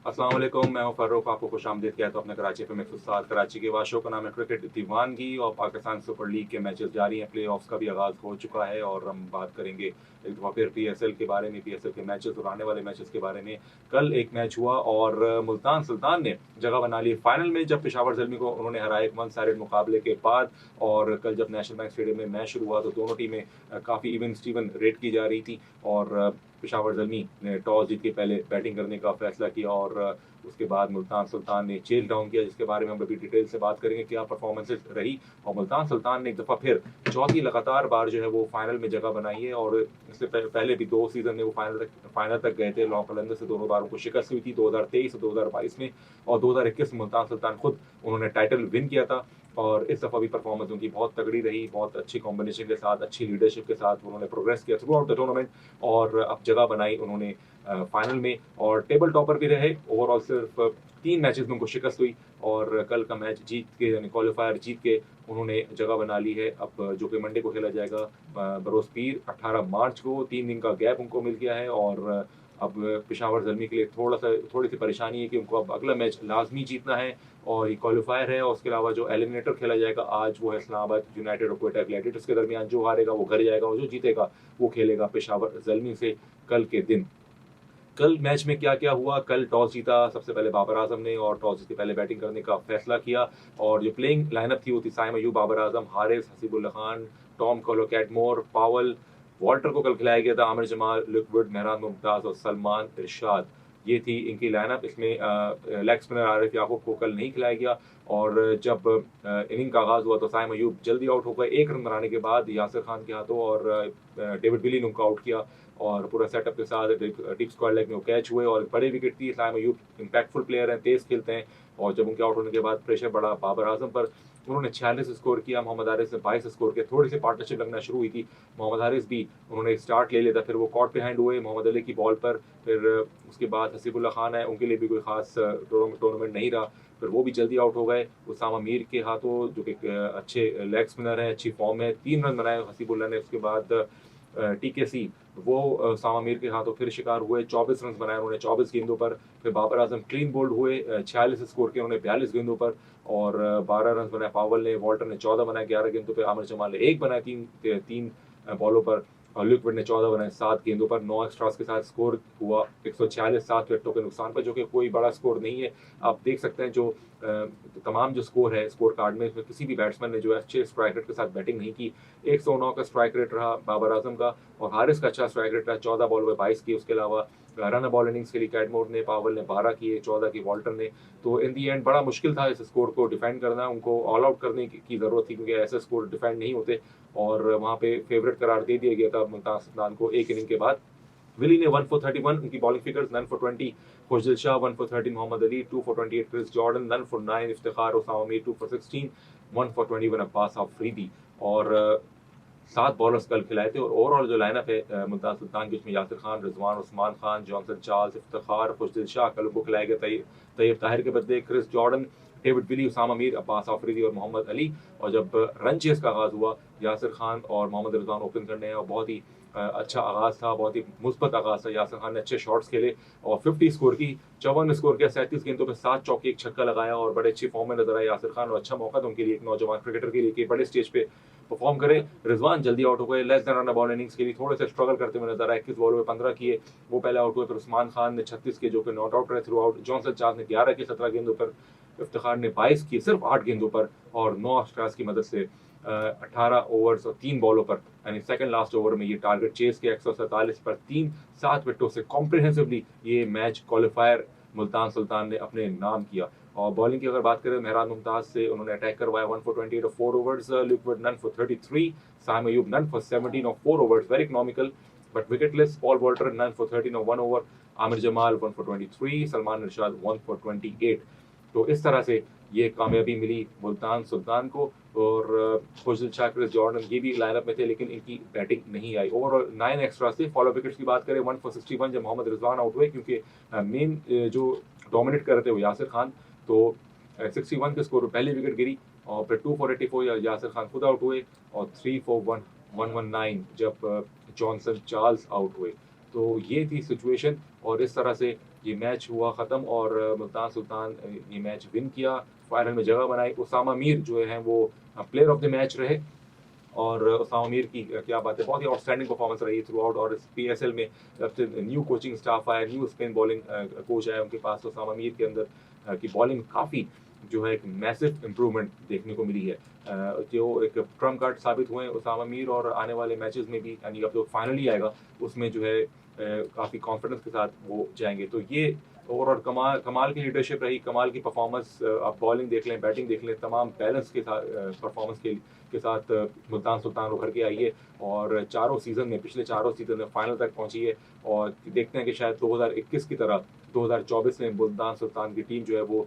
अस्सलाम वालेकुम, मैं हूं फ़ारूक, आपको खुशामदीद कहता हूं अपने कराची पे साथ। कराची के बाद शो का नाम है क्रिकेट दीवानगी और पाकिस्तान सुपर लीग के मैचेस जारी हैं। प्लेऑफ्स का भी आगाज़ हो चुका है और हम बात करेंगे एक दफ़ा फिर पीएसएल के बारे में, पीएसएल के मैचेस और आने वाले मैचेस के बारे में। कल एक मैच हुआ और मुल्तान सुल्तान ने जगह बना ली फाइनल में, जब पेशावर ज़ल्मी को उन्होंने हराया एक वन साइडेड मुकाबले के बाद। और कल जब नेशनल बैंक स्टेडियम में मैच शुरू हुआ तो दोनों टीमें काफ़ी इवन स्टीवन रेट की जा रही थी और पेशावर ज़ल्मी ने टॉस जीत के पहले बैटिंग करने का फैसला किया और उसके बाद मुल्तान सुल्तान ने चेल डाउन किया, जिसके बारे में हम अभी डिटेल से बात करेंगे क्या परफॉर्मेंसेस रही। और मुल्तान सुल्तान ने एक दफ़ा फिर चौथी लगातार बार जो है वो फाइनल में जगह बनाई है और इससे पहले भी 2 सीजन में वो फाइनल तक गए थे। लॉ कलंदर से दोनों बार उनको शिकस्त हुई थी, 2023 और 2022 में। और 2021 में मुल्तान सुल्तान खुद उन्होंने टाइटल विन किया था और इस दफ़ा भी परफॉर्मेंस उनकी बहुत तगड़ी रही। बहुत अच्छी कॉम्बिनेशन के साथ, अच्छी लीडरशिप के साथ उन्होंने प्रोग्रेस किया थ्रू आउट द टूर्नामेंट और अब जगह बनाई उन्होंने फाइनल में और टेबल टॉपर भी रहे। ओवरऑल सिर्फ 3 मैचेस में उनको शिकस्त हुई और कल का मैच जीत के, यानी क्वालिफायर जीत के उन्होंने जगह बना ली है। अब जो कि मंडे को खेला जाएगा बरोज पीर 18 मार्च को। 3 दिन का गैप उनको मिल गया है और अब पेशावर ज़ल्मी के लिए थोड़ी सी परेशानी है कि उनको अब अगला मैच लाजमी जीतना है और ये क्वालिफायर है। और उसके अलावा जो एलिमिनेटर खेला जाएगा आज, वो है इस्लामाबाद यूनाइटेड और क्वेटा एथलेटिक्स के दरमियान। जो हारेगा वो घर जाएगा और जो जीतेगा वो खेलेगा पेशावर ज़ल्मी से कल के दिन। कल मैच में क्या क्या हुआ? कल टॉस जीता सबसे पहले बाबर आजम ने और टॉस जीत के पहले बैटिंग करने का फैसला किया और जो प्लेइंग लाइनअप थी वो थी साइम अयूब, बाबर आजम, हारिस, हसीबुल्ला खान, टॉम कैटमोर, पावल, वॉल्टर को कल खिलाया गया था, आमिर जमाल, लिक्विड, मेहरान मुमताज और सलमान इरशाद। ये थी इनकी लाइनअप। इसमें लेग स्पिनर आरिफ याकूब को कल नहीं खिलाया गया और जब इनिंग का आगाज हुआ तो साइम अयूब जल्दी आउट हो गए 1 रन बनाने के बाद यासिर खान के हाथों और डेविड विली ने उनको आउट किया और पूरा सेटअप के साथ डीप स्क्वायर लेग में वो कैच हुए और बड़े विकेट थी। साइम अयूब इंपैक्टफुल प्लेयर हैं, तेज खेलते हैं और जब उनके आउट होने के बाद प्रेशर बढ़ा बाबर आजम पर। उन्होंने 46 स्कोर किया, मोहम्मद हारिस ने 22 स्कोर किया। थोड़ी सी पार्टनरशिप लगना शुरू हुई थी, मोहम्मद हारिस भी उन्होंने स्टार्ट ले लिया था, फिर वो कॉट पे हैंड हुए मोहम्मद अली की बॉल पर। फिर उसके बाद हसीबुल्ला खान है, उनके लिए भी कोई खास टूर्नामेंट नहीं रहा, फिर वो भी जल्दी आउट हो गए उसामा मीर के हाथों, जो कि अच्छे लेग स्पिनर हैं, अच्छी फॉर्म है। 3 रन बनाए हसीबुल्ला ने। उसके बाद टीकेसी वो उसामा मीर के हाथों फिर शिकार हुए, 24 रन बनाए उन्होंने 24 गेंदों पर। फिर बाबर आजम क्लीन बोल्ड हुए, 46 स्कोर किए उन्होंने 42 गेंदों पर और 12 रन बनाए पावल ने, वॉल्टर ने 14 बनाए 11 गेंदों पर, आमिर जमाल ने 1 बनाए तीन बॉलों पर और लिक्विड ने 14 बनाए 7 गेंदों पर। 9 एक्स्ट्रास के साथ स्कोर हुआ 146 7 विकेटों के नुकसान पर, जो कि कोई बड़ा स्कोर नहीं है। आप देख सकते हैं जो तमाम जो स्कोर है स्कोर कार्ड में, इसमें किसी भी बैट्समैन ने जो है अच्छे स्ट्राइक रेट के साथ बैटिंग नहीं की। 109 का स्ट्राइक रेट रहा बाबर आजम का और हारिस का अच्छा स्ट्राइक रेट रहा, 14 बॉल में 22 की। उसके अलावा रन बॉल इनिंग्स के लिए कैटमोर ने, पावल ने 12 किए, 14 की वॉल्टर ने। तो इन दी एंड बड़ा मुश्किल था इस स्कोर को डिफेंड करना, उनको ऑल आउट करने की जरूरत थी क्योंकि ऐसे स्कोर डिफेंड नहीं होते और वहां पे फेवरेट करार दे दिया गया था मुल्तान सुल्तान को एक इनिंग के बाद। विली ने 1 for 31 उनकी bowling figures, none for 20 Khushdil Shah, 1 for 13 Mohammad Ali, 2 for 28 Chris Jordan, none for 9 Iftikhar Usama Mir, 2 for 16, 1 for 21 Abbas Afridi. और 7 बॉलर्स कल खिलाए थे और ओवरऑल जो लाइनअप है मुल्तान सुल्तान की, उसमें यासिर खान, रिजवान, उस्मान खान, जॉनसन चार्ल्स, इफ्तिखार, खुशदिल शाह, कल उनको खिलाए गए तैयब ताहिर के बदले Chris Jordan, David Willey, Usama Mir, Abbas Afridi और मोहम्मद अली। और जब रन चेस का आगाज हुआ, यासिर खान और मोहम्मद रिजवान ओपन करने और बहुत ही अच्छा आगाज था, बहुत ही मुस्बत आगाज था। यासिर खान ने अच्छे शॉट्स खेले और 50 स्कोर की, 54 में स्कोर किया, 37 गेंदों पे 7 चौके 1 छक्का लगाया और बड़े अच्छी फॉर्म में नजर आए यासिर खान। और अच्छा मौका था उनके लिए, एक नौजवान क्रिकेटर के लिए कि बड़े स्टेज पे परफॉर्म करे। रिजवान जल्दी आउट हो गए, less than run ball innings के लिए थोड़े से स्ट्रगल करते हुए नजर आए, 21 बॉल में 15 किए, वो पहले आउट हुए। फिर उस्मान खान ने 36 के, जो कि नॉट आउट रहे थ्रू आउट। जॉनसन चार्ल्स ने 11 के 17 गेंदों पर, इफ्तिखार ने 22 की सिर्फ 8 गेंदों पर और 9 स्ट्रास की मदद से 18 ओवर्स और 3 बॉलों पर, यानी सेकंड लास्ट ओवर में ये टारगेट चेस के 147 पर 7 विकेटों से कॉम्प्रिहेंसिवली ये मैच क्वालिफायर मुल्तान सुल्तान ने अपने नाम किया। और बॉलिंग की अगर बात करें, मेहरान मुमताज से उन्होंने अटैक करवाया 1 for 28 और 4 ओवर्स, लिक्विड none for 33, Saim Ayub none for 17 और 4 overs, very economical but wicketless. Paul Walter none for 13 और 1 over, Aamir Jamal 1 for 23, Salman Irshad 1 for 28। तो इस तरह से ये कामयाबी मिली मुल्तान सुल्तान को। और खुशदिल शाह, क्रिस जॉर्डन ये भी लाइनअप में थे लेकिन इनकी बैटिंग नहीं आई। ओवरऑल 9 एक्स्ट्रा से। फॉलो विकेट्स की बात करें, 1 for 61 जब मोहम्मद रिजवान आउट हुए, क्योंकि मेन जो डोमिनेट कर रहे थे वो यासिर खान, तो 61 के स्कोर पर पहली विकेट गिरी और फिर 2 for 84 यासिर खान खुद आउट हुए और 3 for 119 जब जॉनसन चार्ल्स आउट हुए। तो ये थी सिचुएशन और इस तरह से ये मैच हुआ ख़त्म और मुल्तान सुल्तान ये मैच विन किया, फाइनल में जगह बनाई। उसामा मीर जो हैं वो प्लेयर ऑफ द मैच रहे और उसामा मीर की क्या बात है, बहुत ही आउटस्टैंडिंग परफॉर्मेंस रही थ्रू आउट। और इस पीएसएल में जब से न्यू कोचिंग स्टाफ आया, न्यू स्पिन बॉलिंग कोच आया उनके पास, तो उसामा मीर के अंदर की बॉलिंग काफ़ी जो है एक मैसिव इम्प्रूवमेंट देखने को मिली है। जो एक ट्रम्प कार्ड साबित हुए हैं उसामा मीर और आने वाले मैचेस में भी, यानी अब जो फाइनल ही आएगा उसमें जो है काफ़ी कॉन्फिडेंस के साथ वो जाएंगे। तो ये ओवरऑल कमाल कमाल की लीडरशिप रही, कमाल की परफॉर्मेंस। आप बॉलिंग देख लें, बैटिंग देख लें, तमाम बैलेंस के साथ परफॉर्मेंस के साथ मुल्तान सुल्तान उभर के आई है और चारों सीज़न में, पिछले चारों सीज़न में फाइनल तक पहुंची है। और देखते हैं कि शायद 2021 की तरह 2024 में मुल्तान सुल्तान की टीम जो है वो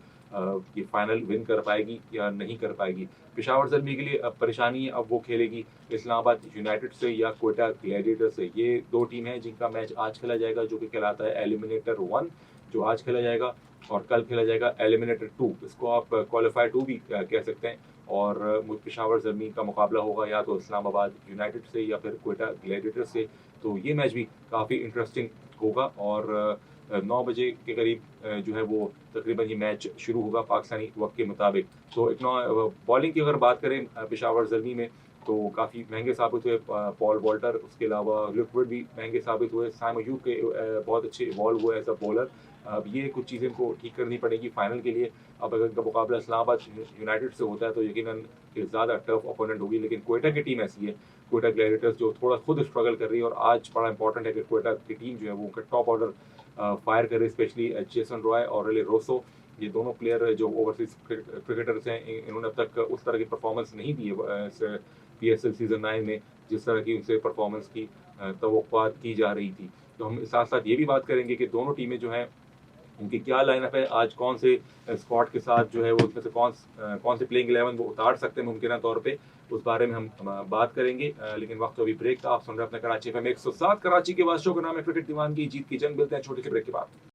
ये फाइनल विन कर पाएगी या नहीं कर पाएगी। पेशावर ज़ल्मी के लिए अब परेशानी है, अब वो खेलेगी इस्लामाबाद यूनाइटेड से या क्वेटा ग्लैडिएटर से। ये दो टीम हैं जिनका मैच आज खेला जाएगा, जो कि कहलाता है एलिमिनेटर 1, जो आज खेला जाएगा, और कल खेला जाएगा एलिमिनेटर 2। इसको आप क्वालिफाई 2 भी कह सकते हैं। और पेशावर ज़ल्मी का मुकाबला होगा या तो इस्लामाबाद यूनाइटेड से या फिर क्वेटा ग्लैडिएटर से। तो ये मैच भी काफ़ी इंटरेस्टिंग होगा और 9 बजे के करीब जो है वो तकरीबन ये मैच शुरू होगा पाकिस्तानी वक्त के मुताबिक। तो एक बॉलिंग की अगर बात करें पेशावर ज़ल्मी में, तो काफ़ी महंगे साबित हुए पॉल वॉल्टर, उसके अलावा लिक्विड भी महंगे साबित हुए। साइम अयूब के बहुत अच्छे इवॉल्व हुए एज अ बॉलर। अब ये कुछ चीज़ें इनको ठीक करनी पड़ेगी फाइनल के लिए। अब अगर इनका मुकाबला इस्लामाबाद यूनाइटेड से होता है तो यकीनन कि ज़्यादा टफ ओपोनेंट होगी, लेकिन क्वेटा की टीम ऐसी है, क्वेटा ग्लैडिएटर्स, जो थोड़ा खुद स्ट्रगल कर रही है। और आज बड़ा इंपॉर्टेंट है कि क्वेटा की टीम जो है वो उनका टॉप ऑर्डर फायर करे, स्पेशली जेसन रॉय और रेले रोसो। ये दोनों प्लेयर जो ओवरसीज क्रिकेटर्स हैं, इन्होंने अब तक उस तरह की परफॉर्मेंस नहीं दी है पीएसएल सीजन 9 में जिस तरह की उनसे परफॉर्मेंस की तवक्कुआत की जा रही थी। तो हम साथ साथ ये भी बात करेंगे कि दोनों टीमें जो हैं उनकी क्या लाइनअप है, आज कौन से स्क्वाड के साथ जो है वो उसमें से कौन से प्लेइंग 11 वो उतार सकते हैं मुमकिन तौर पे, उस बारे में हम बात करेंगे। लेकिन वक्त तो अभी ब्रेक का। आप सुन रहे हैं अपने कराची एफएम 107 कराची के बाद। शो का नाम है क्रिकेट दीवानगी, जीत की जंग। मिलते हैं छोटे से ब्रेक के बाद।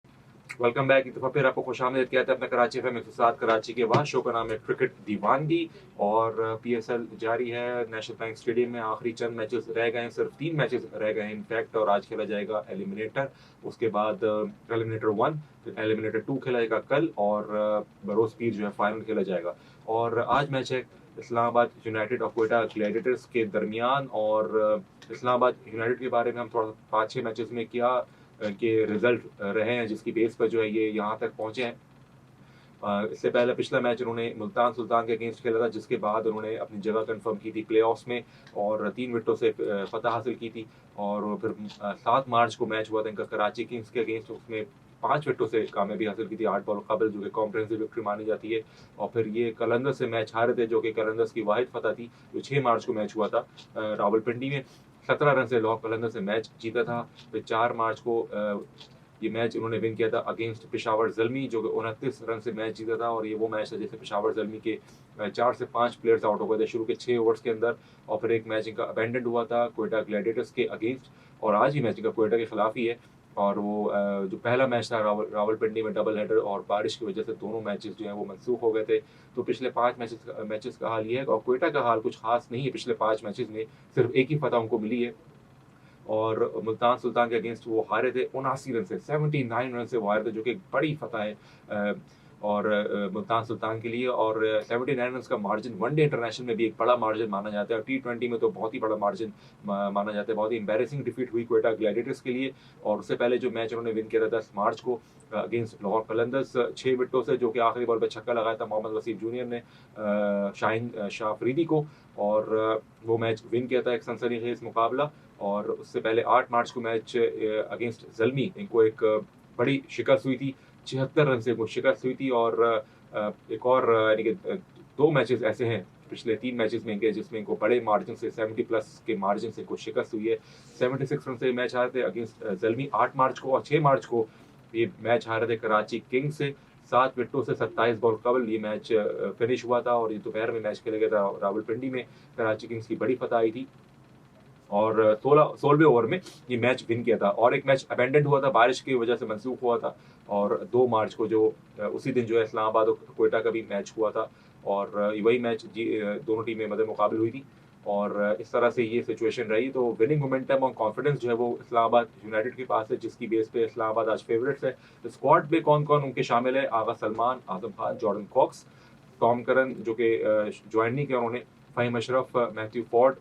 Welcome back. एक दफा फिर आपको खुशामदीद कहते हैं अपने कराची एफएम 107 कराची के बाद। शो का नाम है क्रिकेट दीवानगी और पीएसएल जारी है। नेशनल बैंक स्टेडियम में आखिरी चंद मैचेस रह गए हैं, सिर्फ 3 मैचेस रह गए हैं इनफैक्ट। और आज खेला जाएगा एलिमिनेटर, उसके बाद एलिमिनेटर 1, फिर एलिमिनेटर 2 खेला जाएगा कल, और बरोज पीर जो है फाइनल खेला जाएगा। और आज मैच है इस्लामाबाद यूनाइटेड और क्वेटा ग्लैडिएटर्स के दरमियान। और इस्लामाबाद यूनाइटेड के बारे में हम थोड़ा 5-6 मैचेस में क्या के रिजल्ट रहे हैं जिसकी बेस पर जो है ये यहाँ तक पहुंचे हैं। इससे पहले पिछला मैच उन्होंने मुल्तान सुल्तान के अगेंस्ट खेला था, जिसके बाद उन्होंने अपनी जगह कंफर्म की थी प्लेऑफ्स में और 3 विकेटों से फतह हासिल की थी। और फिर 7 मार्च को मैच हुआ था इनका कराची किंग्स के अगेंस्ट, उसमें 5 विकेटों से कामयाबी हासिल की थी, 8 बॉल कबल, जो कि कॉम्प्रहेंसिव विक्ट्री मानी जाती है। और फिर ये कलंदर से मैच हारे थे, जो कि कलंदर की वाहिद फतह थी, जो 6 मार्च को मैच हुआ था रावलपिंडी में। 17 रन से लॉर्ड कलंदर से मैच जीता था। फिर 4 मार्च को ये मैच उन्होंने विन किया था अगेंस्ट पेशावर ज़ल्मी, जो कि 29 रन से मैच जीता था। और ये वो मैच था जैसे पेशावर ज़ल्मी के 4 से 5 प्लेयर्स आउट हो गए थे शुरू के 6 ओवर्स के अंदर। और फिर एक मैच इनका अबेंडेंट हुआ था क्वेटा ग्लैडिएटर्स के अगेंस्ट, और आज ही मैच इनका क्वेटा के खिलाफ ही है। और वो जो पहला मैच था रावलपिंडी में डबल हेडर और बारिश की वजह से दोनों मैचेस जो हैं वो मनसूख हो गए थे। तो पिछले 5 मैचेस का हाल ये है। और क्वेटा का हाल कुछ खास नहीं है, पिछले 5 मैचेस में सिर्फ एक ही फतह उनको मिली है। और मुल्तान सुल्तान के अगेंस्ट वो हारे थे 79 रन से, 79 रन से वो हारे थे, जो कि बड़ी फतह है और मुल्तान सुल्तान के लिए। और 79 रन का मार्जिन वनडे इंटरनेशनल में भी एक बड़ा मार्जिन माना जाता है, और T20 में तो बहुत ही बड़ा मार्जिन माना जाता है। बहुत ही एम्बेरसिंग डिफीट हुई क्वेटा ग्लैडिएटर्स के लिए। और उससे पहले जो मैच उन्होंने विन किया था 10 मार्च को अगेंस्ट लाहौर कलंदर्स 6 विकेटों से, जो कि आखिरी बॉल पर छक्का लगाया था मोहम्मद वसीम जूनियर ने शाहीन शाह अफरीदी को, और वो मैच विन किया था, एक सनसनीखेज मुकाबला। और उससे पहले 8 मार्च को मैच अगेंस्ट ज़ल्मी इनको एक बड़ी शिकस्त हुई थी, 76 रन से इनको शिकस्त हुई थी। और एक और यानी कि 2 मैचेस ऐसे हैं पिछले 3 मैचेस में इनके जिसमें इनको बड़े मार्जिन से 70 प्लस के मार्जिन से इनको शिकस्त हुई है। 76 रन से मैच हारे थे अगेंस्ट ज़ल्मी 8 मार्च को, और 6 मार्च को ये मैच हारे थे कराची किंग्स से 7 विकेटों से 27 बॉल कबल। ये मैच फिनिश हुआ था, और ये दोपहर में मैच खेला गया था रावलपिंडी में। कराची किंग्स की बड़ी फतह आई थी और 16वें ओवर में ये मैच विन किया था। और एक मैच अबेंडेंट हुआ था, बारिश की वजह से मनसूख हुआ था। और 2 मार्च को जो उसी दिन जो है इस्लामाबाद और क्वेटा का भी मैच हुआ था, और वही मैच दोनों टीमें मद्दे मुकाबले हुई थी। और इस तरह से ये सिचुएशन रही। तो विनिंग मोमेंटम और कॉन्फिडेंस जो है वो इस्लामाबाद यूनाइटेड के पास है, जिसकी बेस पे इस्लामाबाद आज फेवरेट्स है। स्क्वाड में कौन कौन उनके शामिल है? Agha Salman, Azam Khan, Jordan Cox, Tom Curran जो कि ज्वाइन नहीं किया उन्होंने, Faheem Ashraf, Matthew Ford,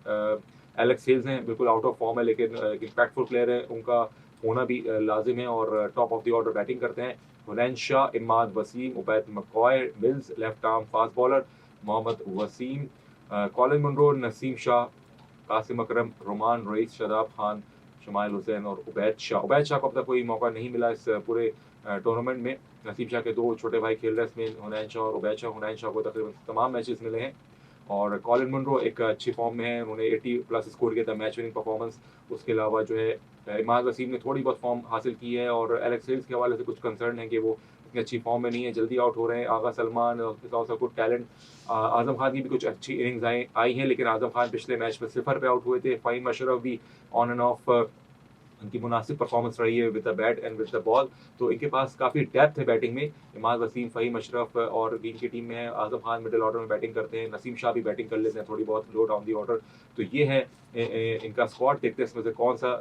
Alex Hales हैं, बिल्कुल आउट ऑफ फॉर्म है लेकिन इम्पैक्टफुल प्लेयर है, उनका होना भी लाजिम है और top of the order batting करते हैं। Hunain Shah, Imad Wasim, Obed McCoy, Mills left arm fast bowler, Mohammad Wasim, Colin Munro, Naseem Shah, Qasim Akram, Roman Raees, Shadab Khan, Shamyl Hussain और उबैद शाह। उबैद शाह को अब तक कोई मौका नहीं मिला इस पूरे टूर्नामेंट में। नसीम शाह के दो छोटे भाई खेल रहे हैं इसमें, हुनैन शाह और उबैद शाह। हुनैन शाह को तकरीबन तमाम मैचेस मिले हैं और कॉलिन मुनरो एक अच्छी फॉर्म में है, उन्होंने 80 प्लस स्कोर किया था, मैच विनिंग परफॉर्मेंस। उसके अलावा जो है इमाद वसीम ने थोड़ी बहुत फॉर्म हासिल की है और एलेक्स हेल्स के हवाले से कुछ कंसर्न है कि वो इतनी अच्छी फॉर्म में नहीं है, जल्दी आउट हो रहे हैं। आगा सलमान गुड टैलेंट। आजम खान की भी कुछ अच्छी इनिंग्स आई हैं लेकिन आजम खान पिछले मैच में 0 पे आउट हुए थे। फ़हीम अशरफ भी ऑन एंड ऑफ उनकी मुनासिब परफॉर्मेंस रही है with the bat and with the ball, तो इनके पास काफ़ी डेप्थ है बैटिंग में। इमाद वसीम, फ़हीम अशरफ और इनकी टीम में है। आजम खान मिडिल ऑर्डर में बैटिंग करते हैं, नसीम शाह भी बैटिंग कर लेते हैं थोड़ी बहुत लो डाउन दी ऑर्डर। तो ये है इनका स्क्वाड। देखते हैं इसमें से कौन सा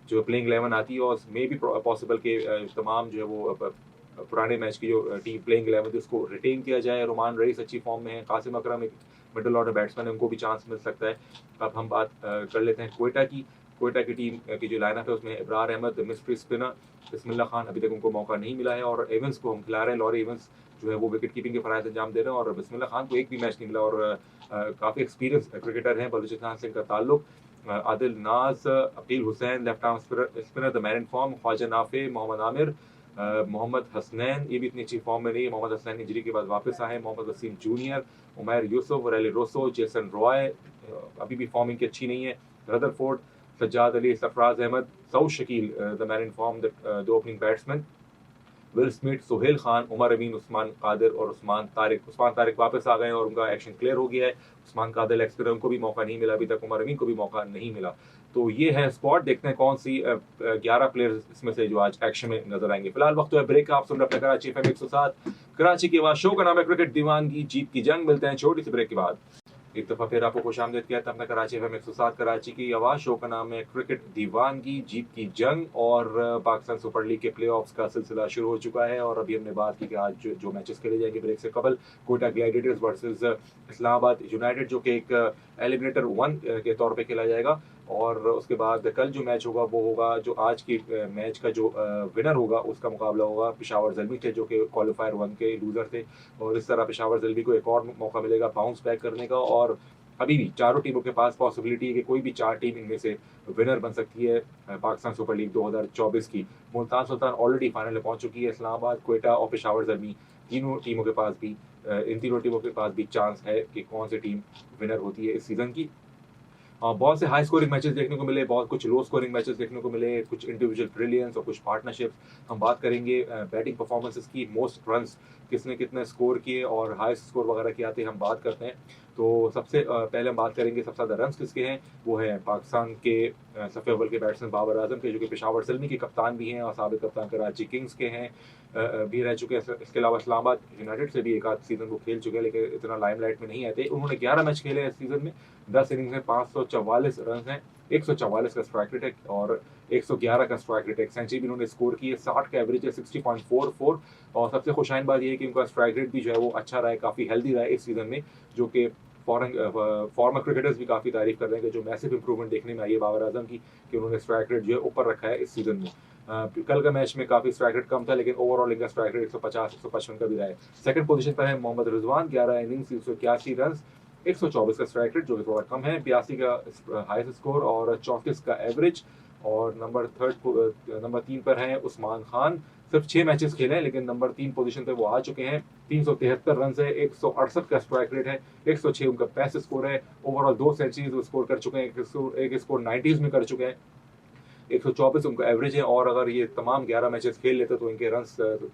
जो प्लेइंग 11 आती है और मे भी पॉसिबल के तमाम जो है वो पुराने मैच की जो टीम प्लेइंग 11 थी उसको रिटेन किया जाए। रोमान रईस अच्छी फॉर्म में है, कासिम अकरम एक मिडिल ऑर्डर बैट्समैन है, उनको भी चांस मिल सकता है। अब हम बात कर लेते हैं क्वेटा की। क्वेटा की टीम की जो लाइनअप है उसमें इब्रार अहमद, मिस्ट्री स्पिनर, बिस्मिल्लाह खान, अभी तक उनको मौका नहीं मिला है और एवंस को हम खिला रहे हैं। लॉरी एवंस जो है वो विकेट कीपिंग के फराइज अंजाम दे रहे हैं और बिस्मिल्लाह खान को एक भी मैच नहीं मिला और काफ़ी एक्सपीरियंस क्रिकेटर हैं बलूचिस्तान से इनका ताल्लुक। Adil Naz, Akeel Hussain left arm spinner the man in form, Khawaja Nafay, Mohammad Amir, Mohammad Hasnain ये भी इतनी अच्छी फॉर्म में नहीं है, मोहम्मद हसनैन इंजरी के बाद वापस आए। Mohammad Wasim junior, Umair Yousuf, Rilee Rossouw, Jason Roy, अभी भी फॉर्म इनकी अच्छी नहीं है। Rutherford, Sajjad Ali, Sarfaraz Ahmed, Saud Shakeel the man in form, the opening batsman, Will Smith, Sohail Khan, Umar Amin, Usman Qadir और उस्मान तारिक। उस्मान तारिक वापस आ गए और उनका एक्शन क्लियर हो गया है। उस्मान कादिर लेग स्पिनर, उनको भी मौका नहीं मिला अभी तक, उमर अमीन को भी मौका नहीं मिला। तो ये है स्क्वाड। देखते हैं कौन सी 11 प्लेयर्स इसमें से जो आज एक्शन में नजर आएंगे। फिलहाल वक्त है ब्रेक का, आप सुन रहे हैं कराची FM 107 कराची के बाद। शो का नाम है क्रिकेट दीवानगी जीत की जंग। मिलते हैं छोटी सी ब्रेक के बाद। एक दफ़ा फिर आपको खुशामदीद किया था अपना कराची FM 107 कराची की आवाज़। शो का नाम है क्रिकेट दीवानगी जीत की जंग और पाकिस्तान सुपर लीग के प्लेऑफ्स का सिलसिला शुरू हो चुका है और अभी हमने बात की कि आज जो मैचेस खेले जाएंगे ब्रेक से कबल, Quetta gladiators versus Islamabad united जो कि एक एलिमिनेटर 1 के तौर पे खेला जाएगा और उसके बाद कल जो मैच होगा वो होगा जो आज की मैच का जो विनर होगा उसका मुकाबला होगा पेशावर ज़ल्मी थे जो कि क्वालिफायर 1 के लूजर थे और इस तरह पेशावर ज़ल्मी को एक और मौका मिलेगा बाउंस बैक करने का और अभी भी चारों टीमों के पास पॉसिबिलिटी है कि कोई भी 4 टीम इनमें से विनर बन सकती है पाकिस्तान सुपर लीग 2024 की। मुल्तान सुल्तान ऑलरेडी फाइनल में पहुंच चुकी है। इस्लामाबाद, क्वेटा और पेशावर ज़ल्मी तीनों टीमों के पास भी इन तीनों टीमों के पास भी चांस है कि कौन सी टीम विनर होती है इस सीज़न की। बहुत से हाई स्कोरिंग मैचेस देखने को मिले, बहुत कुछ लो स्कोरिंग मैचेस देखने को मिले, कुछ इंडिविजुअल ब्रिलियंस और कुछ पार्टनरशिप्स। हम बात करेंगे बैटिंग परफॉर्मेंसेस की, मोस्ट रन्स किसने कितने स्कोर किए और हाईएस्ट स्कोर वगैरह के आते हैं हम बात करते हैं। तो सबसे पहले हम बात करेंगे सबसे ज़्यादा रन्स किसके हैं। वो है पाकिस्तान के सफ़े अव्वल के बैट्समैन बाबर आजम के जो कि पेशावर ज़ल्मी के कप्तान भी हैं और साबिक कप्तान कराची किंग्स के हैं भी रह चुके हैं। इसके अलावा इस्लामाबाद यूनाइटेड से भी एक आध सीज़न वो खेल चुके हैं लेकिन इतना लाइमलाइट में नहीं आते। उन्होंने 11 मैच खेले इस सीज़न में, 10 इनिंग्स में 544 रन हैं, 144 का स्ट्राइक रेट है और 111 का स्ट्राइक रेट है। एक सेंचुरी भी उन्होंने स्कोर की है, 60 का एवरेज है, 60.44 और सबसे खुशाइन बात यह है कि उनका स्ट्राइक रेट भी जो है वो अच्छा रहा है, काफ़ी हेल्दी रहा है इस सीज़न में, जो कि फॉर्मर क्रिकेटर्स भी काफ़ी तारीफ कर रहे हैं कि जो मैसिव इंप्रूवमेंट देखने में आई है बाबर आजम की कि उन्होंने स्ट्राइक रेट जो है ऊपर रखा है इस सीज़न में। कल का मैच में काफ़ी स्ट्राइक रेट कम था लेकिन ओवरऑल इनका स्ट्राइक रेट 150-155 का भी रहा है। सेकंड पोजीशन पर है मोहम्मद रिजवान, 11 इनिंग्स 181 रन, 124 का स्ट्राइक रेट जो कि थोड़ा कम है, 82 का हाईएस्ट स्कोर और 34 का एवरेज। और नंबर 3 पर हैं उस्मान खान, सिर्फ 6 मैचेस खेले हैं लेकिन नंबर 3 पोजीशन पे वो आ चुके हैं। 373 रन है, 168 का स्ट्राइक रेट है, 106 उनका बेस्ट स्कोर है। ओवरऑल 2 सेंचुरीज वो स्कोर कर चुके हैं, एक स्कोर 90s में कर चुके हैं, 124 उनका एवरेज है और अगर ये तमाम 11 मैचेस खेल लेते तो इनके रन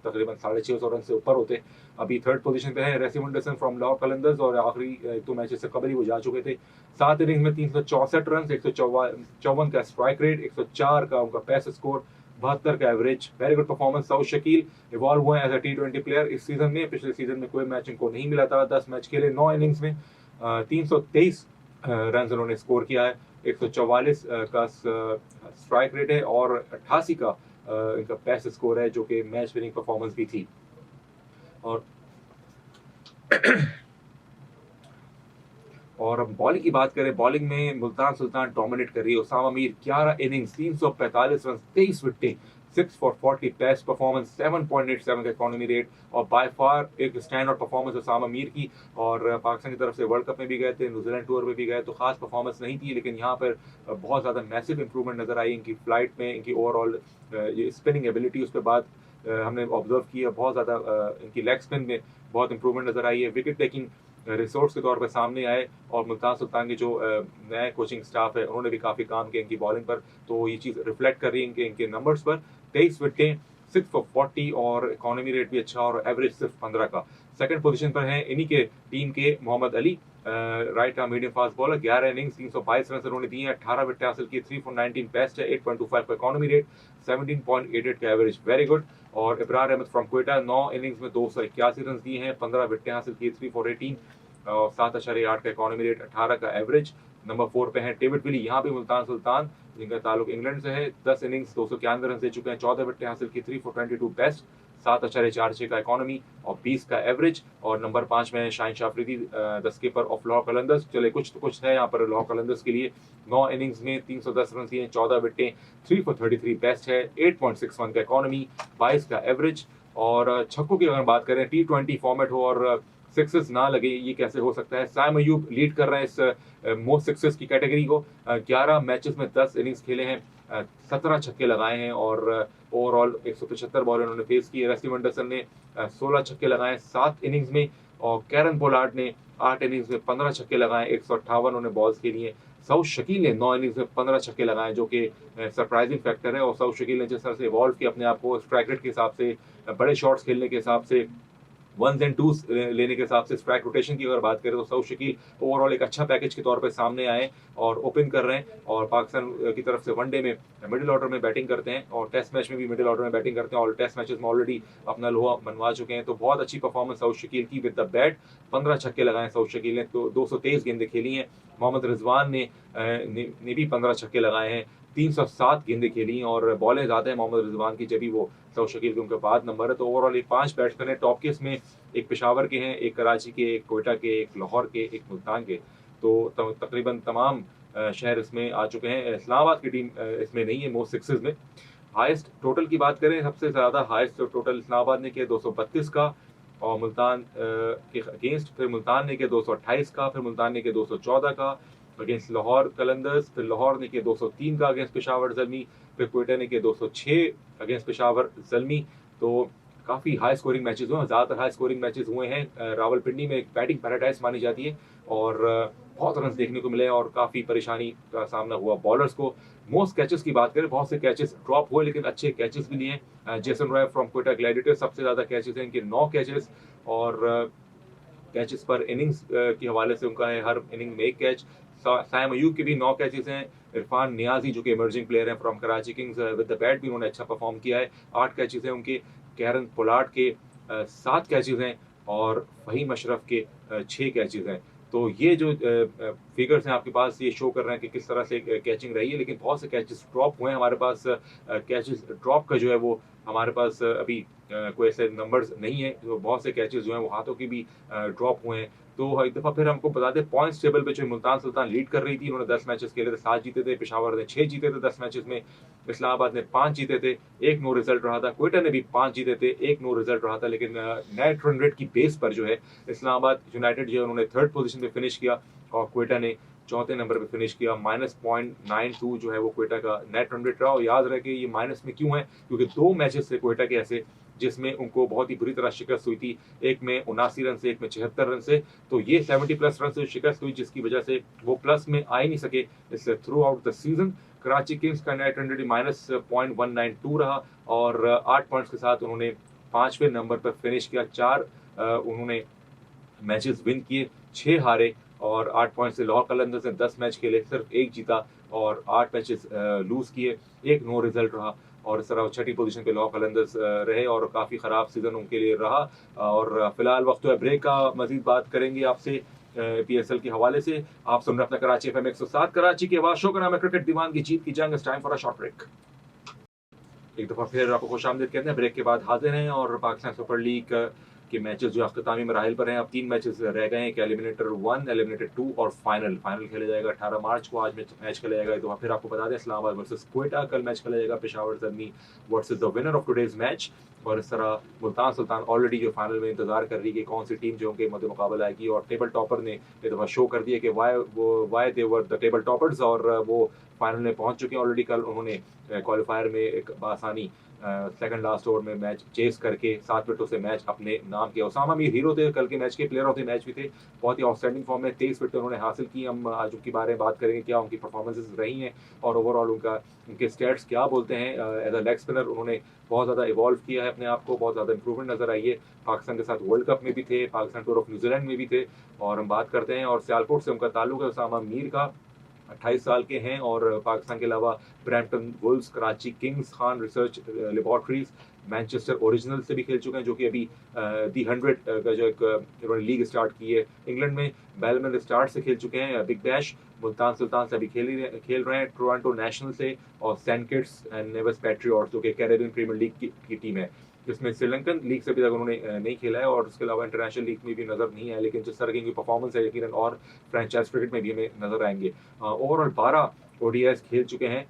तकरीबन 650 रन से ऊपर होते। अभी थर्ड पोजीशन पे है रेसिम एंडरसन फ्रॉम लॉ कलंदर्स और आखिरी 2 मैचेस से कबल ही वो जा चुके थे। 7 इनिंग्स में 364 रन, 154 का स्ट्राइक रेट, 104 का उनका बेस्ट स्कोर, 72 का average. Very good performance. Saud Shakeel evolve हुए एज अ T20 प्लेयर इस सीजन में, पिछले सीजन में कोई मैच इनको नहीं मिला था। 10 मैच खेले, 9 इनिंग्स में 323 रन उन्होंने स्कोर किया है। 144 का स्ट्राइक रेट है और 88 का इनका बेस्ट स्कोर है, जो कि मैच विनिंग परफॉर्मेंस भी थी। और अब बॉलिंग की बात करें, बॉलिंग में मुल्तान सुल्तान डोमिनेट कर रही है। उसामा मीर 11 इनिंग्स, 345 रन, 23 विकेटें, 6 फॉर 40, बेस्ट परफॉर्मेंस, 7.87 का इकोनॉमी रेट, और बाय फार एक stand out performance Usama Mir की। और पाकिस्तान की तरफ से वर्ल्ड कप में भी गए थे, न्यूजीलैंड टूर में भी गए, तो खास परफॉर्मेंस नहीं थी, लेकिन यहाँ पर बहुत ज़्यादा मैसिव इंप्रूवमेंट नजर आई इनकी फ्लाइट में, इनकी ओवरऑल ये स्पिनिंग एबिलिटी, उस पर बाद हमने ऑब्जर्व किया। बहुत ज़्यादा इनकी लेग स्पिन में बहुत इंप्रूवमेंट नजर आई है। विकेट टेकिंग रिसोर्स के तौर पर सामने आए, और मुल्तान सुल्तान के जो नए कोचिंग स्टाफ है उन्होंने भी काफ़ी काम किया इनकी बॉलिंग पर, तो ये चीज़ रिफ्लेक्ट कर रही है इनके नंबर्स पर। 23 विकेटें, 6 फॉर 40, और इकोनॉमी रेट भी अच्छा, और एवरेज सिर्फ 15 का। सेकंड पोजीशन पर हैं इन्हीं के टीम के Mohammad Ali, right arm medium fast bowler. 11 innings, 322 run उन्होंने दिए हैं, 18 विकेट हासिल किए, 3 फॉर 19 बेस्ट है, 8.25 का इकोनॉमी रेट, 17.88 का एवरेज, वेरी गुड। और इब्रार अहमद फ्रॉम क्वेटा, 9 इनिंग्स में 281 रन दिए हैं, 15 विकेट हासिल किए, 3 फॉर 18, 7.8 का इकोनॉमी रेट, 18 का एवरेज। नंबर 4 पे हैं डेविड विली, यहाँ भी मुल्तान सुल्तान जिनका ताल्लुक इंग्लैंड से है। 10 इनिंग्स, 291 रन दे चुके हैं, 14 विकेट हासिल की, 3 फॉर 22 बेस्ट, 7.46 का इकोनॉमी और 20 का एवरेज। और नंबर 5 में Shaheen Shah Afridi, the skipper of Lahore Qalandars. चले कुछ तो कुछ है यहाँ पर लाहौर कलंदर्स के लिए। 9 इनिंग्स में 310 रन दिए, 14 विकेटें, 3 फॉर 33 बेस्ट है, 8.61 का इकोनॉमी, 22 का एवरेज। और छक्कों की अगर बात करें, T20 फॉर्मेट हो और सिक्सेस ना लगे, ये कैसे हो सकता है। साइम अयूब लीड कर रहे हैं इस मोस्ट सिक्सेस की कैटेगरी को। 11 मैचेस में 10 इनिंग्स खेले हैं, 17 छक्के लगाए हैं, और ओवरऑल 175 बॉल उन्होंने फेस की। रेस्ली वंडरसन ने 16 छक्के लगाए 7 इनिंग्स में, और कैरन पोलार्ड ने 8 इनिंग्स में 15 छक्के लगाए, 158 उन्होंने बॉल्स खेली हैं। सऊद शकील ने 9 इनिंग्स में 15 छक्के लगाए, जो कि सरप्राइजिंग फैक्टर है। और सऊद शकील ने जिस तरह से इवॉल्व किया अपने आप को, स्ट्राइक रेट के हिसाब से, बड़े शॉट्स खेलने के हिसाब से, 1s and 2s लेने के हिसाब से, स्ट्राइक रोटेशन की अगर बात करें, तो सऊद शकील ओवरऑल एक अच्छा पैकेज के तौर पे सामने आए और ओपन कर रहे हैं। और पाकिस्तान की तरफ से वनडे में मिडिल ऑर्डर में बैटिंग करते हैं, और टेस्ट मैच में भी मिडिल ऑर्डर में बैटिंग करते हैं, और टेस्ट मैचेस में ऑलरेडी अपना लोहा मनवा चुके हैं। तो बहुत अच्छी परफॉर्मेंस सऊद शकील की विद द बैट। 15 छक्के लगाए सऊद शकील ने, तो 223 गेंदें खेली हैं। मोहम्मद रिजवान ने भी 15 छक्के लगाए हैं, 307 गेंदें खेली, और बॉलें ज़्यादा है मोहम्मद रिजवान की, जब भी वो सऊद शकील के उनके बाद नंबर है। तो ओवरऑल ये 5 बैट्समैन है टॉप के, इसमें एक पेशावर के हैं, एक कराची के, एक कोयटा के, एक लाहौर के, एक मुल्तान के। तो तकरीबन तमाम शहर इसमें आ चुके हैं। इस्लामाबाद की टीम इसमें नहीं है मोस्ट सिक्सेस में। हाईएस्ट टोटल की बात करें, सबसे ज़्यादा हाईएस्ट टोटल इस्लामाबाद ने किया 232 का, और मुल्तान के अगेंस्ट फिर मुल्तान ने किया 228 का, फिर मुल्तान ने किया 214 का अगेंस्ट लाहौर कलंदर्स, फिर लाहौर ने किया 203 का अगेंस्ट पेशावर जलमी, फिर कोयटा ने किया 206 अगेंस्ट पेशावर जलमी। तो काफ़ी हाई स्कोरिंग मैचेस हुए हैं, ज़्यादातर हाई स्कोरिंग मैचेस हुए हैं। रावलपिंडी में एक बैटिंग पैराडाइज मानी जाती है, और बहुत रन देखने को मिले, और काफ़ी परेशानी का सामना हुआ बॉलर्स को। मोस्ट कैचेस की बात करें, बहुत से कैचेस ड्रॉप हुए, लेकिन अच्छे कैचेस भी लिए। Jason Roy from Quetta gladiator सबसे ज़्यादा कैचेस हैं इनके, 9 कैचेस, और कैचेस पर इनिंग्स के हवाले से उनका है हर इनिंग में 1 कैच। साइम अयूब के भी 9 कैचेस हैं। इरफान नियाजी जो कि इमर्जिंग प्लेयर हैं from Karachi Kings, with the bat भी उन्होंने अच्छा परफॉर्म किया है, 8 कैचेस हैं उनके। कैरन पोलार्ड के 7 कैचेस हैं, और फहीम अशरफ के 6 कैचेस हैं। तो ये जो फिगर्स हैं आपके पास, ये शो कर रहे हैं कि किस तरह से कैचिंग रही है, लेकिन बहुत से कैचेस ड्रॉप हुए हैं हमारे पास। कैचेस ड्रॉप का जो है वो हमारे पास अभी कोई ऐसे नंबर्स नहीं है। तो बहुत से कैचेस जो हैं वो हाथों के भी ड्रॉप हुए हैं। तो एक दफ़ा फिर हमको बता दें, पॉइंट्स टेबल पे जो मुल्तान सुल्तान लीड कर रही थी, उन्होंने 10 मैचेस खेले थे, 7 जीते थे। पेशावर ने 6 जीते थे 10 मैचेस में। इस्लामाबाद ने 5 जीते थे, 1 नो रिजल्ट रहा था। कोयटा ने भी 5 जीते थे, 1 नो रिजल्ट रहा था। लेकिन नेट रन रेट की बेस पर जो है इस्लामाबाद यूनाइटेड जो है उन्होंने 3rd पोजीशन पे फिनिश किया, और कोयटा ने 4थे नंबर पे फिनिश किया। -0.92 जो है वो कोयटा का नेट रन रेट रहा। और याद रहे कि ये माइनस में क्यों है, क्योंकि 2 मैचेस थे कोयटा के ऐसे जिसमें उनको बहुत ही बुरी तरह शिकस्त हुई थी, एक में 79 रन से, एक में 76 रन से। तो ये 70+ रन से शिकस्त हुई, जिसकी वजह से वो प्लस में आ ही नहीं सके इससे through out the season. Karachi Kings का नेट रन रेट -0.192 रहा, और 8 पॉइंट्स के साथ उन्होंने 5वें नंबर पर फिनिश किया। 4 उन्होंने मैचेस विन किए, 6 हारे, और 8 पॉइंट से। लाहौर कलंदर्स ने 10 मैच खेले, सिर्फ 1 जीता, और 8 मैचेस लूज किए, 1 नो रिजल्ट रहा। और इस तरह 6ठी पोजीशन पे लाहौर कलंदर्स रहे, और काफ़ी ख़राब सीज़न उनके लिए रहा। और फिलहाल वक्त तो ब्रेक का, मजीद बात करेंगे आपसे PSL के हवाले से। आप सुन रहे हैं अपना कराची FM 107 कराची की आवाज। शो का नाम है क्रिकेट दीवान की जीत की जंग। It's time for a short break. एक दफ़ा फिर आपको खुशामदीद कहते हैं। ब्रेक के बाद हाजिर हैं और पाकिस्तान सुपर लीग के मैचेस जो अख्तामी मराहिल पर हैं, अब 3 मैचेस रह गए हैं कि एलिमिनेटर 1, एलिमिनेटर 2 और फाइनल खेला जाएगा 18 मार्च को। आज मैच खेला जाएगा। एक दफ़ा फिर आपको बता दें, इस्लामाबाद वर्सेस क्वेटा कल मैच खेला जाएगा। Peshawar Zalmi versus the winner of today's match. और इस तरह मुल्तान सुल्तान ऑलरेडी जो फाइनल में इंतजार कर रही है कि कौन सी टीम जो उनके मध्य मुकाबला आएगी। और टेबल टॉपर ने एक दफ़ा शो कर दिया कि why they were the table toppers, और वो फाइनल में पहुंच चुके हैं ऑलरेडी। कल उन्होंने क्वालिफायर में एक बासानी सेकंड लास्ट ओवर में मैच चेस करके 7 विकेटों से मैच अपने नाम किया। उसामा मीर हीरो थे कल के मैच के, प्लेयर ऑफ द मैच भी थे। बहुत ही आउटस्टैंडिंग फॉर्म में 23 विकेट उन्होंने हासिल की। हम आज उनके बारे में बात करेंगे, क्या उनकी परफॉर्मेंसेज रही हैं और ओवरऑल उनके स्टैट्स क्या बोलते हैं। एज अ लेग स्पिनर उन्होंने बहुत ज़्यादा इवॉल्व किया है अपने आप को, बहुत ज़्यादा इंप्रूवमेंट नजर आई है। पाकिस्तान के साथ वर्ल्ड कप में भी थे, पाकिस्तान टूर ऑफ न्यूजीलैंड में भी थे। और हम बात करते हैं, और सियालकोट से उनका ताल्लुक है उसामा मीर का। 28 साल के हैं और पाकिस्तान के अलावा Brampton Wolves, Karachi Kings, Khan research laboratories, Manchester original से भी खेल चुके हैं, जो कि अभी दी 100 का जो एक इन्होंने लीग स्टार्ट की है इंग्लैंड में। बेलमन स्टार्ट से खेल चुके हैं। बिग बैश मुल्तान सुल्तान से अभी खेल रहे हैं। टोरंटो नेशनल से और Saint Kitts and Nevis patriots, जो कि कैरेबियन प्रीमियर लीग की टीम है, जिसमें श्रीलंकन लीग से भी तक उन्होंने नहीं खेला है और उसके अलावा इंटरनेशनल लीग में भी नजर नहीं है। लेकिन जिस तरह की परफॉर्मेंस है यकीनन और फ्रेंचाइज क्रिकेट में भी हमें नजर आएंगे। ओवरऑल 12 ODIs खेल चुके हैं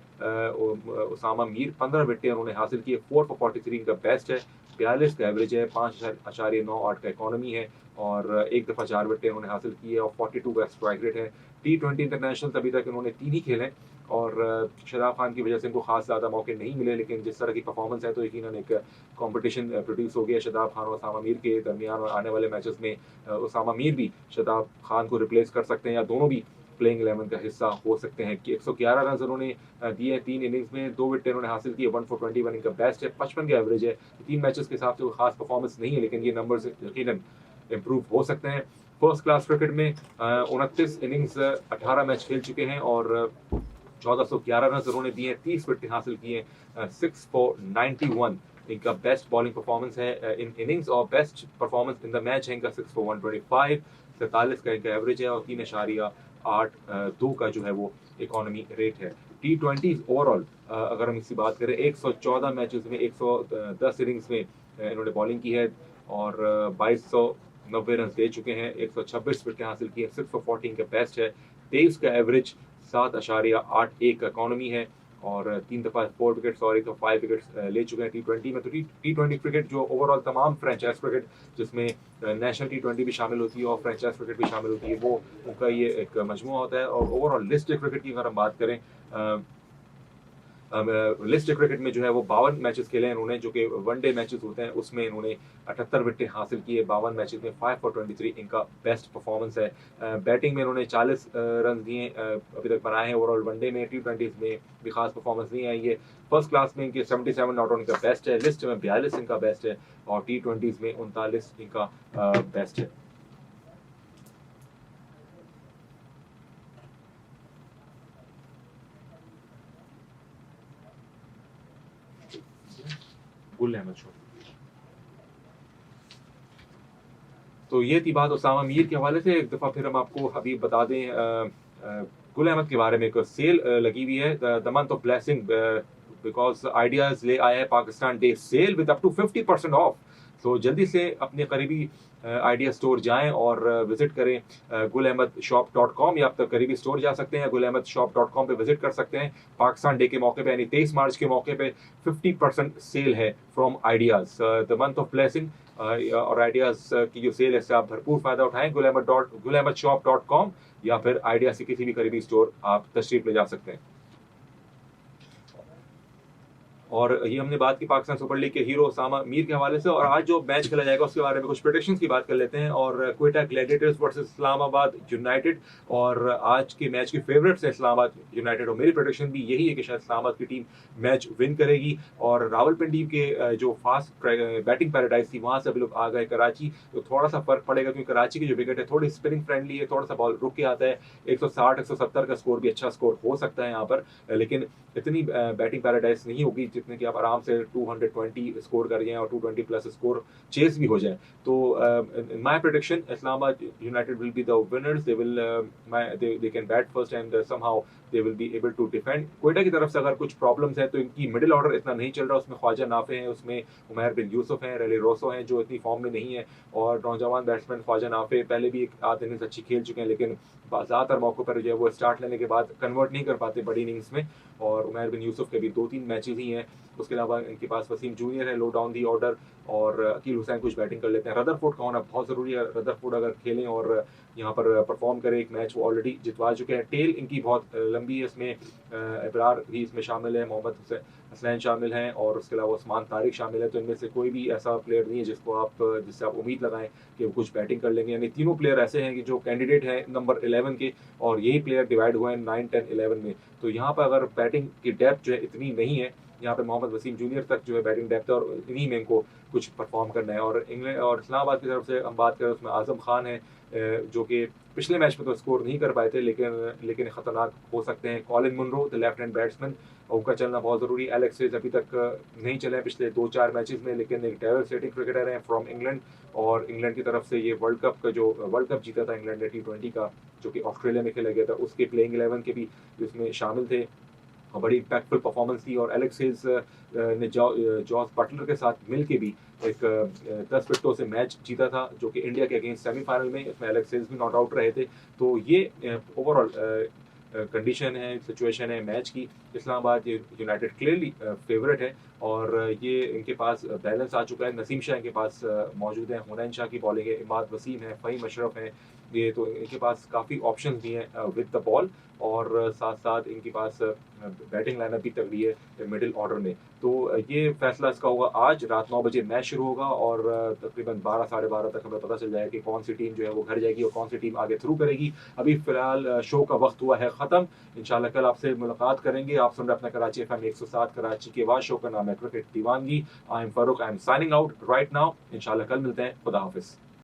उसामा मीर। 15 विकेटें उन्होंने हासिल की है। 4 for 43 का बेस्ट है। 42 का एवरेज है। 5.98 का इकोनॉमी है और एक दफ़ा 4 विकेटें उन्होंने हासिल की है और 42 का स्ट्राइक रेट है। T20 इंटरनेशनल अभी तक इन्होंने 3 ही खेले और शदाब खान की वजह से इनको खास ज़्यादा मौके नहीं मिले। लेकिन जिस तरह की परफॉर्मेंस है तो यकीनन एक कंपटीशन प्रोड्यूस हो गया शदाब खान और उसामा मीर के दरमियान। और आने वाले मैचेस में उसामा मीर भी शदाब खान को रिप्लेस कर सकते हैं या दोनों भी प्लेइंग 11 का हिस्सा हो सकते हैं। कि 111 रन उन्होंने दिए हैं 3 इनिंग्स में। 2 विकेट उन्होंने हासिल किए। 1 for 21 इनका बेस्ट है। 55 का एवरेज है। 3 मैचेस के हिसाब से कोई खास परफॉर्मेंस नहीं है, लेकिन ये नंबर्स यकीनन इम्प्रूव हो सकते हैं। फर्स्ट क्लास क्रिकेट में 29 इनिंग्स 18 मैच खेल चुके हैं और 1411 रन उन्होंने दिए हैं। 30 विकेट हासिल किए। 6 for 91 इनका बेस्ट बॉलिंग परफॉर्मेंस है इन इनिंग्स और best performance in the match है इनका 6 for 125। 47 का इनका एवरेज है और 3.82 का जो है वो इकोनॉमी रेट है। T20 ओवरऑल अगर हम इसकी बात करें 114 मैचेस में 110 इनिंग्स में इन्होंने बॉलिंग की है और 2290 रन दे चुके हैं। 126 विकेट हासिल की है। 6 for 14 का बेस्ट है। 23 का एवरेज, 7.81 का इकोनॉमी है और 3 दफ़ा 4 विकेट्स और 1 दफ़ा 5 विकेट्स ले चुके हैं T20 में। तो T20 क्रिकेट जो ओवरऑल तमाम फ्रेंचाइज क्रिकेट जिसमें नेशनल T20 भी शामिल होती है और फ्रेंचाइज क्रिकेट भी शामिल होती है, वो उनका ये एक मजमूआ होता है। और ओवरऑल लिस्ट क्रिकेट की अगर हम बात करें, लिस्ट क्रिकेट में जो है वो 52 मैचेस खेले हैं इन्होंने, जो कि वनडे मैचेस होते हैं। उसमें इन्होंने 78 विकेट हासिल किए 52 मैचेस में। 5 for 23 इनका बेस्ट परफॉर्मेंस है। बैटिंग में इन्होंने 40 रन दिए अभी तक बनाए हैं ओवरऑल वनडे में। T20 में भी खास परफॉर्मेंस नहीं आई है। फर्स्ट क्लास में इनके 77 नॉट आउट इनका बेस्ट है। लिस्ट में 42 इनका बेस्ट है और T20 में 39 इनका बेस्ट है। गुल अहमद शो। तो ये थी बात उसामा मीर के हवाले से। एक दफ़ा फिर हम आपको अभी बता दें गुल अहमद के बारे में। एक सेल लगी हुई है the month of blessing because Ideas ले आया है Pakistan day sale with up to 50% off. तो जल्दी से अपने करीबी आइडिया स्टोर जाएं और विजिट करें guleahmadshop.com, या आप तक करीबी स्टोर जा सकते हैं guleahmadshop.com पे विजिट कर सकते हैं। पाकिस्तान डे के मौके पे यानी 23 मार्च के मौके पे 50% सेल है from ideas the month of blessing. और आइडियाज की जो सेल है इससे आप भरपूर फायदा उठाएं। guleahmadshop.com या फिर आइडिया से किसी भी करीबी स्टोर आप तशरीफ ले जा सकते हैं। और ये हमने बात की पाकिस्तान सुपर लीग के हीरो उसामा मीर के हवाले से। और आज जो मैच खेला जाएगा उसके बारे में कुछ प्रेडिक्शंस की बात कर लेते हैं। और Quetta Gladiators versus Islamabad United, और आज के मैच की फेवरेट्स है इस्लामाबाद यूनाइटेड। और मेरी प्रेडिक्शन भी यही है कि शायद इस्लामाबाद की टीम मैच विन करेगी। और रावलपिंडी के जो फास्ट बैटिंग पैराडाइज थी वहां से अभी लोग आ गए कराची, तो थोड़ा सा फर्क पड़ेगा क्योंकि कराची की जो विकेट है थोड़ी स्पिनिंग फ्रेंडली है, थोड़ा सा बॉल रुक के आता है। 160 170 का स्कोर भी अच्छा स्कोर हो सकता है यहाँ पर, लेकिन इतनी बैटिंग पैराडाइज नहीं होगी जितने कि आप आराम से 220 स्कोर कर जाएं और 220 प्लस स्कोर चेस भी हो जाए। तो in my prediction Islamabad united will be the winners. They will they can bat first and somehow they will be able to defend. Quetta की तरफ से अगर कुछ प्रॉब्लम्स है तो इनकी मिडिल ऑर्डर इतना नहीं चल रहा, उसमें ख्वाजा नाफे हैं, उसमें उमैर बिन यूसुफ हैं, रेली रोसो हैं जो इतनी फॉर्म में नहीं है, और नौजवान बैट्समैन ख्वाजा नाफे पहले भी एक आध इनिंग्स अच्छी खेल चुके हैं, लेकिन ज़्यादातर मौक़ों पर जो है वो स्टार्ट लेने के बाद कन्वर्ट नहीं कर पाते बड़ी इनिंग्स में। और उमैर बिन यूसुफ के भी 2-3 मैचेस ही हैं। उसके अलावा इनके पास वसीम जूनियर है लो डाउन दी ऑर्डर, और अकील हुसैन कुछ बैटिंग कर लेते हैं। रदरफोर्ड का होना बहुत ज़रूरी है। रदरफोर्ड अगर खेलें और यहाँ पर परफॉर्म करें, एक मैच वो ऑलरेडी जितवा चुके हैं। टेल इनकी बहुत लंबी है, इसमें इब्रार भी इसमें शामिल है, मोहम्मद हसनैन शामिल हैं, और उसके अलावा उस्मान तारिक शामिल है। तो इनमें से कोई भी ऐसा प्लेयर नहीं है जिससे आप उम्मीद लगाएं कि वो कुछ बैटिंग कर लेंगे। यानी तीनों प्लेयर ऐसे हैं कि जो कैंडिडेट हैं नंबर 11 के, और यही प्लेयर डिवाइड हुए हैं 9, 10, 11 में। तो यहाँ पर अगर बैटिंग की डेप्थ जो है इतनी नहीं है, यहाँ पे मोहम्मद वसीम जूनियर तक जो है बैटिंग डेप्थ है, और इन्हीं में इनको कुछ परफॉर्म करना है। और इंग्लैंड और इस्लामाबाद की तरफ से हम बात करें, उसमें आजम खान है जो कि पिछले मैच में तो स्कोर नहीं कर पाए थे, लेकिन खतरनाक हो सकते हैं। Colin Munro the left hand batsman, उनका चलना बहुत ज़रूरी है। एलेक्स हेज अभी तक नहीं चले पिछले 2-4 मैचेस में, लेकिन एक डेविड क्रिकेटर हैं फ्रॉम इंग्लैंड, और इंग्लैंड की तरफ से ये वर्ल्ड कप जीता था इंग्लैंड ने T20 का, जो कि ऑस्ट्रेलिया में खेला गया था, उसके प्लेइंग 11 के भी इसमें शामिल थे, और बड़ी इम्पैक्टफुल परफॉर्मेंस थी। और एलेक्स हेज ने जॉस बटलर के साथ मिल के भी एक 10 विकेटों से मैच जीता था, जो कि इंडिया के अगेंस्ट सेमीफाइनल में, इसमें एलेक्स हेज भी नॉट आउट रहे थे। तो ये ओवरऑल कंडीशन है, सिचुएशन है मैच की। इस्लामाबाद यूनाइटेड क्लियरली फेवरेट है, और ये इनके पास बैलेंस आ चुका है। नसीम शाह इनके पास मौजूद है, हुनैन शाह की बॉलिंग है, इमाद वसीम है, फ़हीम अशरफ है, ये तो इनके पास काफ़ी ऑप्शंस भी हैं विद द बॉल, और साथ साथ इनके पास बैटिंग लाइनअप भी तगड़ी है मिडिल ऑर्डर में। तो ये फैसला इसका होगा आज रात 9 बजे मैच शुरू होगा, और तकरीबन 12 साढ़े 12 तक हमें पता चल जाएगा कि कौन सी टीम जो है वो घर जाएगी और कौन सी टीम आगे थ्रू करेगी। अभी फिलहाल शो का वक्त हुआ है ख़त्म। इंशाल्लाह कल आपसे मुलाकात करेंगे। आप सुन रहे अपना कराची FM 107 कराची के बाद, शो का नाम है क्रिकेट दीवानगी। I am Farooq, I am signing out right now. इंशाल्लाह कल मिलते हैं। खुदा हाफिज़।